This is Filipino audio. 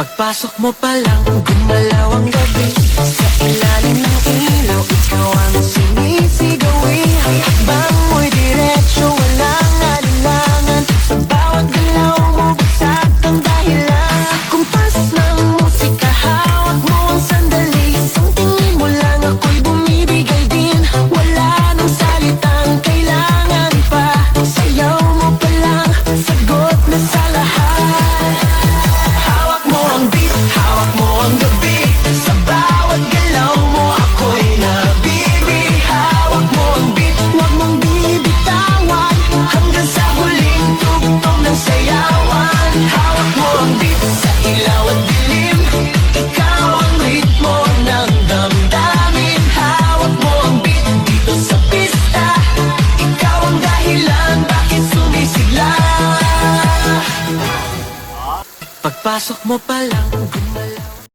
Pagpasok mo pa lang, gumalaw ang gabi. Sa ilalim ng ilaw, ikaw ang sinisigawi. Ang hakbang mo'y diretsyo, walang alinlangan. Sa bawat galaw mo, basag ang dahilan. Kumpas ng musika, hawak mo ang sandali. Isang tingin mo lang, ako'y bumibigay din. Wala nang salitang kailangan pa. Sayaw mo pa lang, sagot na sa lahat. Hawak mo ang beat, hawak mo ang gabi. Sa bawat galaw mo ako'y nabibig. Hawak mo ang beat, huwag mong bibitawan. Hanggang sa huling tugtog ng sayawan. Hawak mo ang beat sa ilaw at dilim. Ikaw ang ritmo ng damdamin. Hawak mo ang beat dito sa pista. Ikaw ang dahilan bakit sumisigla. Pagpasok mo pa lang,